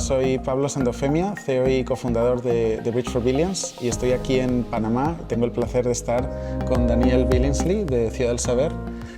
soy Pablo Santofemia, CEO y cofundador de Bridge for Billions y estoy aquí en Panamá. Tengo el placer de estar con Daniel Billingsley de Ciudad del Saber.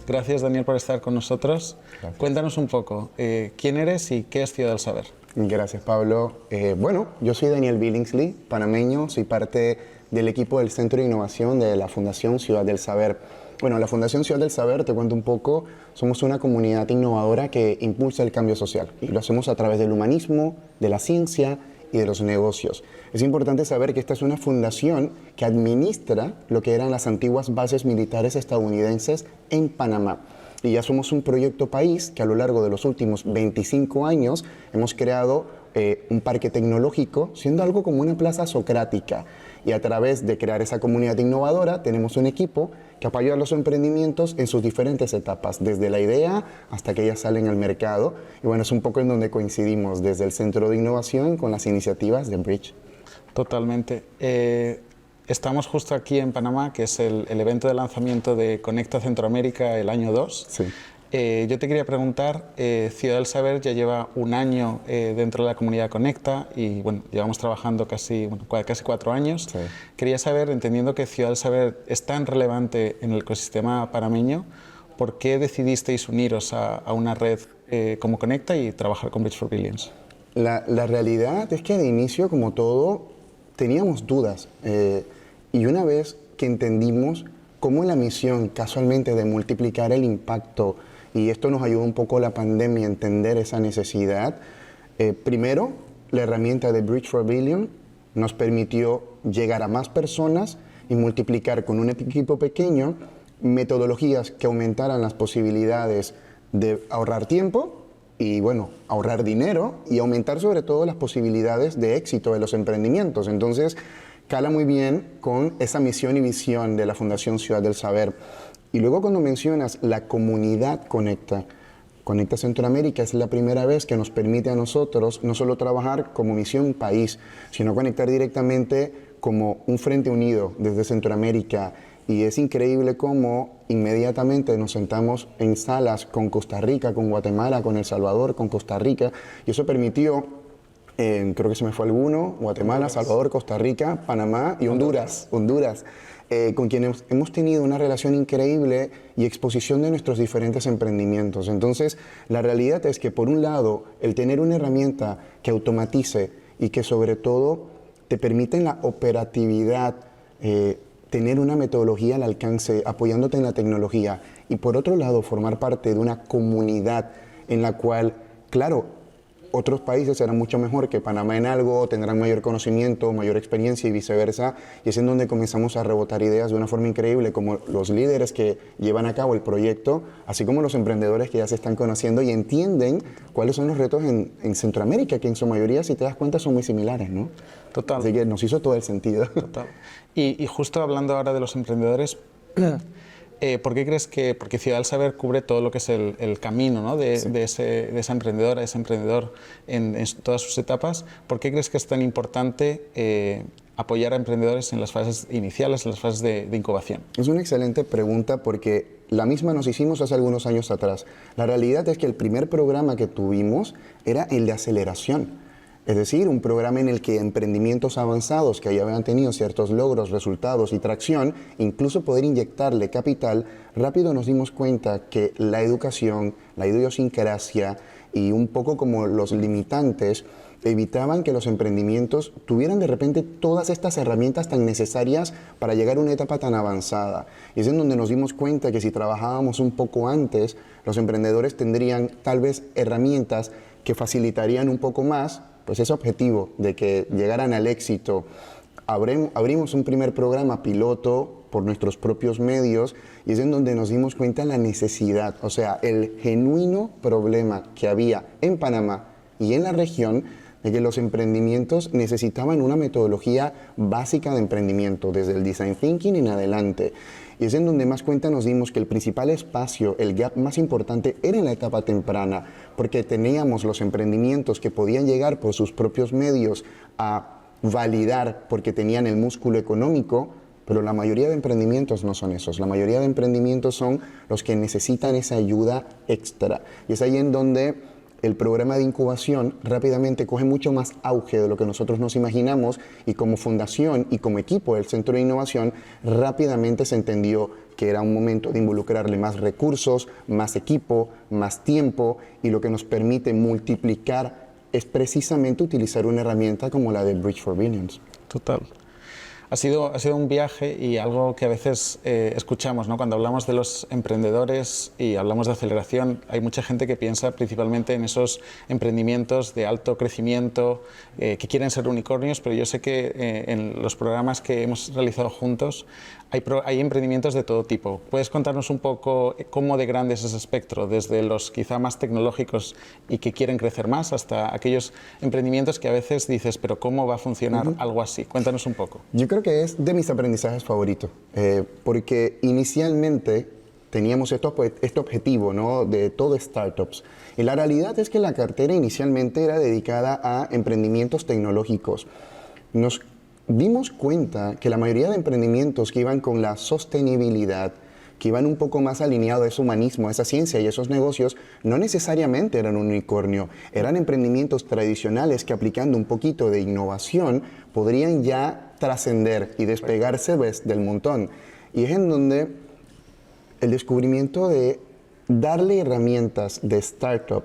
Gracias, Daniel, por estar con nosotros. Gracias. Cuéntanos un poco, ¿quién eres y qué es Ciudad del Saber? Gracias, Pablo. Bueno, yo soy Daniel Billingsley, panameño, soy parte del equipo del Centro de Innovación de la Fundación Ciudad del Saber. Bueno, la Fundación Ciudad del Saber, te cuento un poco, somos una comunidad innovadora que impulsa el cambio social y lo hacemos a través del humanismo, de la ciencia y de los negocios. Es importante saber que esta es una fundación que administra lo que eran las antiguas bases militares estadounidenses en Panamá. Y ya somos un proyecto país que a lo largo de los últimos 25 años hemos creado un parque tecnológico, siendo algo como una plaza socrática. Y a través de crear esa comunidad innovadora tenemos un equipo que apoya a los emprendimientos en sus diferentes etapas, desde la idea hasta que ellas salen al mercado. Y bueno, es un poco en donde coincidimos, desde el Centro de Innovación con las iniciativas de Bridge. Totalmente. Estamos justo aquí en Panamá, que es el evento de lanzamiento de Conecta Centroamérica, el año 2. Sí. Yo te quería preguntar, Ciudad del Saber ya lleva un año dentro de la comunidad Conecta y bueno, llevamos trabajando casi 4 años. Sí. Quería saber, entendiendo que Ciudad del Saber es tan relevante en el ecosistema panameño, ¿por qué decidisteis uniros a una red como Conecta y trabajar con Bridge for Billions? La realidad es que de inicio, como todo, teníamos dudas. Y una vez que entendimos cómo la misión casualmente de multiplicar el impacto, y esto nos ayudó un poco la pandemia a entender esa necesidad, primero, la herramienta de Bridge for Billions nos permitió llegar a más personas y multiplicar con un equipo pequeño metodologías que aumentaran las posibilidades de ahorrar tiempo y, bueno, ahorrar dinero y aumentar sobre todo las posibilidades de éxito de los emprendimientos. Entonces, cala muy bien con esa misión y visión de la Fundación Ciudad del Saber. Y luego cuando mencionas la comunidad Conecta Centroamérica, es la primera vez que nos permite a nosotros no solo trabajar como misión país, sino conectar directamente como un frente unido desde Centroamérica. Y es increíble cómo inmediatamente nos sentamos en salas con Costa Rica, con Guatemala, con El Salvador, con Costa Rica, y eso permitió, creo que se me fue alguno, Guatemala, Salvador, Costa Rica, Panamá y Honduras, con quienes hemos tenido una relación increíble y exposición de nuestros diferentes emprendimientos. Entonces, la realidad es que, por un lado, el tener una herramienta que automatice y que sobre todo te permite en la operatividad tener una metodología al alcance, apoyándote en la tecnología, y por otro lado, formar parte de una comunidad en la cual, claro, otros países serán mucho mejor que Panamá en algo, tendrán mayor conocimiento, mayor experiencia y viceversa, y es en donde comenzamos a rebotar ideas de una forma increíble, como los líderes que llevan a cabo el proyecto, así como los emprendedores que ya se están conociendo y entienden cuáles son los retos en Centroamérica, que en su mayoría, si te das cuenta, son muy similares, ¿no? Total. Así que nos hizo todo el sentido. Total. Y justo hablando ahora de los emprendedores, ¿por qué crees que, porque Ciudad del Saber cubre todo lo que es el camino, ¿no? de esa emprendedora, ese emprendedor en todas sus etapas, ¿por qué crees que es tan importante apoyar a emprendedores en las fases iniciales, en las fases de incubación? Es una excelente pregunta porque la misma nos hicimos hace algunos años atrás. La realidad es que el primer programa que tuvimos era el de aceleración. Es decir, un programa en el que emprendimientos avanzados que ya habían tenido ciertos logros, resultados y tracción, incluso poder inyectarle capital, rápido nos dimos cuenta que la educación, la idiosincrasia y un poco como los limitantes evitaban que los emprendimientos tuvieran de repente todas estas herramientas tan necesarias para llegar a una etapa tan avanzada. Y es en donde nos dimos cuenta que si trabajábamos un poco antes, los emprendedores tendrían tal vez herramientas que facilitarían un poco más pues ese objetivo de que llegaran al éxito. Abrimos un primer programa piloto por nuestros propios medios y es en donde nos dimos cuenta de la necesidad, o sea, el genuino problema que había en Panamá y en la región de que los emprendimientos necesitaban una metodología básica de emprendimiento, desde el design thinking en adelante. Y es en donde más cuenta nos dimos que el principal espacio, el gap más importante, era en la etapa temprana, porque teníamos los emprendimientos que podían llegar por sus propios medios a validar porque tenían el músculo económico, pero la mayoría de emprendimientos no son esos. La mayoría de emprendimientos son los que necesitan esa ayuda extra. Y es ahí en donde el programa de incubación rápidamente coge mucho más auge de lo que nosotros nos imaginamos y como fundación y como equipo del Centro de Innovación rápidamente se entendió que era un momento de involucrarle más recursos, más equipo, más tiempo y lo que nos permite multiplicar es precisamente utilizar una herramienta como la de Bridge for Billions. Total. Ha sido un viaje y algo que a veces escuchamos, ¿no? Cuando hablamos de los emprendedores y hablamos de aceleración, hay mucha gente que piensa principalmente en esos emprendimientos de alto crecimiento que quieren ser unicornios, pero yo sé que en los programas que hemos realizado juntos hay emprendimientos de todo tipo. ¿Puedes contarnos un poco cómo de grande es ese espectro, desde los quizá más tecnológicos y que quieren crecer más hasta aquellos emprendimientos que a veces dices, pero ¿cómo va a funcionar algo así? Cuéntanos un poco. Yo creo que es de mis aprendizajes favoritos, porque inicialmente teníamos este objetivo, ¿no?, de todo startups. Y la realidad es que la cartera inicialmente era dedicada a emprendimientos tecnológicos. Nos dimos cuenta que la mayoría de emprendimientos que iban con la sostenibilidad, que iban un poco más alineados a ese humanismo, a esa ciencia y a esos negocios, no necesariamente eran un unicornio, eran emprendimientos tradicionales que aplicando un poquito de innovación podrían ya trascender y despegarse del montón. Y es en donde el descubrimiento de darle herramientas de startup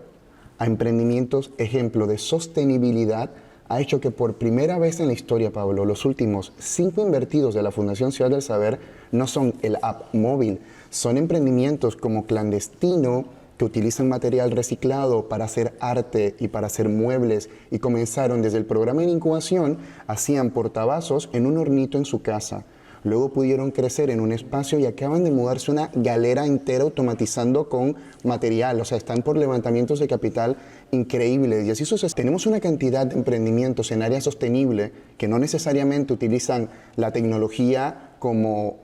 a emprendimientos, ejemplo de sostenibilidad, ha hecho que por primera vez en la historia, Pablo, los últimos 5 invertidos de la Fundación Ciudad del Saber no son el app móvil, son emprendimientos como Clandestino, que utilizan material reciclado para hacer arte y para hacer muebles y comenzaron desde el programa de incubación, hacían portavasos en un hornito en su casa. Luego pudieron crecer en un espacio y acaban de mudarse una galera entera automatizando con material. O sea, están por levantamientos de capital increíbles. Y así sucede. Tenemos una cantidad de emprendimientos en área sostenible que no necesariamente utilizan la tecnología como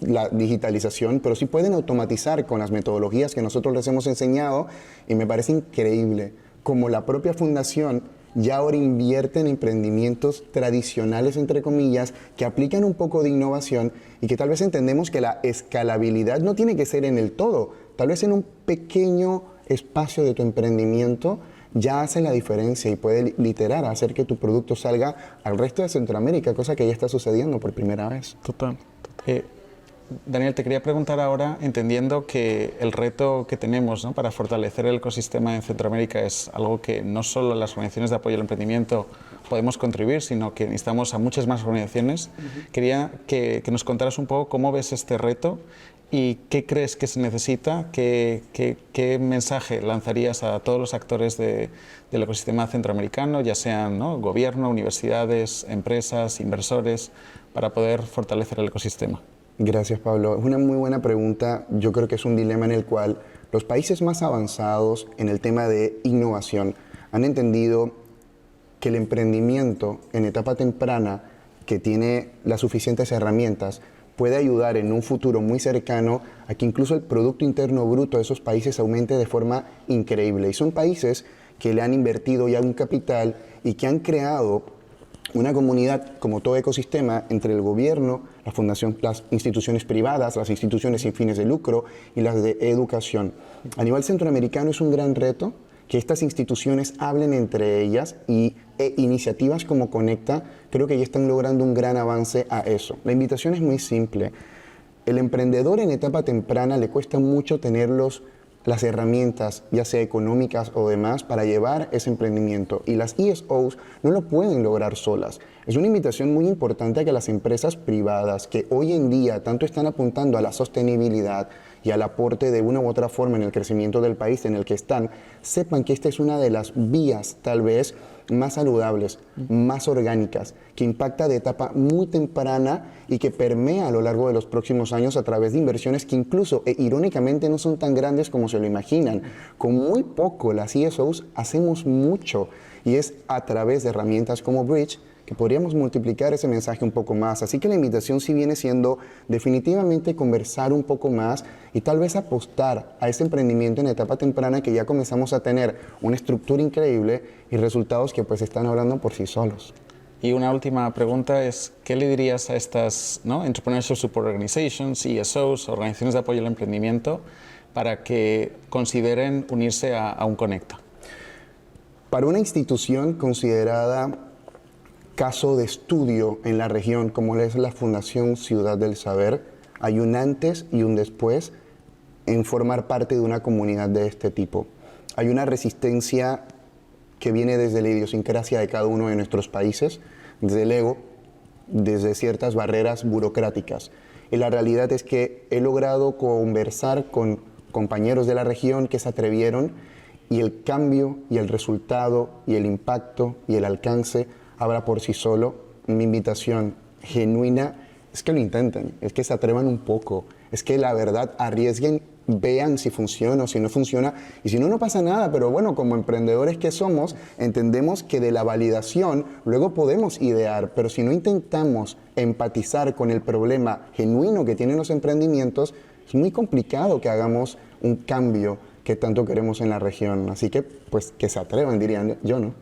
la digitalización, pero sí pueden automatizar con las metodologías que nosotros les hemos enseñado. Y me parece increíble como la propia fundación ya ahora invierte en emprendimientos tradicionales, entre comillas, que aplican un poco de innovación y que tal vez entendemos que la escalabilidad no tiene que ser en el todo, tal vez en un pequeño espacio de tu emprendimiento ya hace la diferencia y puede literal hacer que tu producto salga al resto de Centroamérica, cosa que ya está sucediendo por primera vez. Total. Daniel, te quería preguntar ahora, entendiendo que el reto que tenemos, ¿no?, para fortalecer el ecosistema en Centroamérica es algo que no solo las organizaciones de apoyo al emprendimiento podemos contribuir, sino que necesitamos a muchas más organizaciones. Quería que nos contaras un poco cómo ves este reto y qué crees que se necesita, qué mensaje lanzarías a todos los actores del ecosistema centroamericano, ya sean, ¿no?, gobierno, universidades, empresas, inversores, para poder fortalecer el ecosistema. Gracias, Pablo. Es una muy buena pregunta. Yo creo que es un dilema en el cual los países más avanzados en el tema de innovación han entendido que el emprendimiento en etapa temprana, que tiene las suficientes herramientas, puede ayudar en un futuro muy cercano a que incluso el Producto Interno Bruto de esos países aumente de forma increíble. Y son países que le han invertido ya un capital y que han creado una comunidad, como todo ecosistema, entre el gobierno, la fundación, las instituciones privadas, las instituciones sin fines de lucro y las de educación. A nivel centroamericano es un gran reto que estas instituciones hablen entre ellas y iniciativas como Conecta creo que ya están logrando un gran avance a eso. La invitación es muy simple. El emprendedor en etapa temprana le cuesta mucho tener las herramientas, ya sea económicas o demás, para llevar ese emprendimiento. Y las ESOs no lo pueden lograr solas. Es una invitación muy importante a que las empresas privadas, que hoy en día tanto están apuntando a la sostenibilidad y al aporte de una u otra forma en el crecimiento del país en el que están, sepan que esta es una de las vías, tal vez, más saludables, más orgánicas, que impacta de etapa muy temprana y que permea a lo largo de los próximos años a través de inversiones que incluso, irónicamente, no son tan grandes como se lo imaginan. Con muy poco, las ESOs hacemos mucho y es a través de herramientas como Bridge que podríamos multiplicar ese mensaje un poco más. Así que la invitación sí viene siendo definitivamente conversar un poco más y tal vez apostar a ese emprendimiento en etapa temprana que ya comenzamos a tener una estructura increíble y resultados que pues están hablando por sí solos. Y una última pregunta es, ¿qué le dirías a estas, ¿no?, Entrepreneurship Support Organizations, ESOs, organizaciones de apoyo al emprendimiento, para que consideren unirse a un Conecta? Para una institución considerada caso de estudio en la región, como es la Fundación Ciudad del Saber, hay un antes y un después en formar parte de una comunidad de este tipo. Hay una resistencia que viene desde la idiosincrasia de cada uno de nuestros países, desde el ego, desde ciertas barreras burocráticas. Y la realidad es que he logrado conversar con compañeros de la región que se atrevieron, y el cambio y el resultado y el impacto y el alcance habla por sí solo. Mi invitación genuina es que lo intenten, es que se atrevan un poco, es que la verdad arriesguen, vean si funciona o si no funciona, y si no, no pasa nada. Pero bueno, como emprendedores que somos, entendemos que de la validación luego podemos idear, pero si no intentamos empatizar con el problema genuino que tienen los emprendimientos, es muy complicado que hagamos un cambio que tanto queremos en la región. Así que, pues, que se atrevan, dirían yo, ¿no?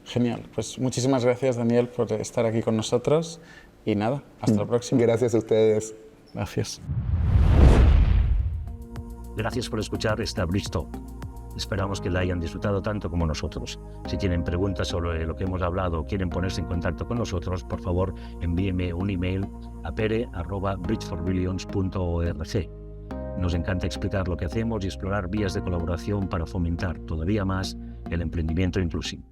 Genial. Pues muchísimas gracias, Daniel, por estar aquí con nosotros. Y nada, hasta la próxima. Gracias a ustedes. Gracias. Gracias por escuchar esta Bridge Talk. Esperamos que la hayan disfrutado tanto como nosotros. Si tienen preguntas sobre lo que hemos hablado o quieren ponerse en contacto con nosotros, por favor, envíenme un email a pere@bridgeforbillions.org. Nos encanta explicar lo que hacemos y explorar vías de colaboración para fomentar todavía más el emprendimiento inclusivo.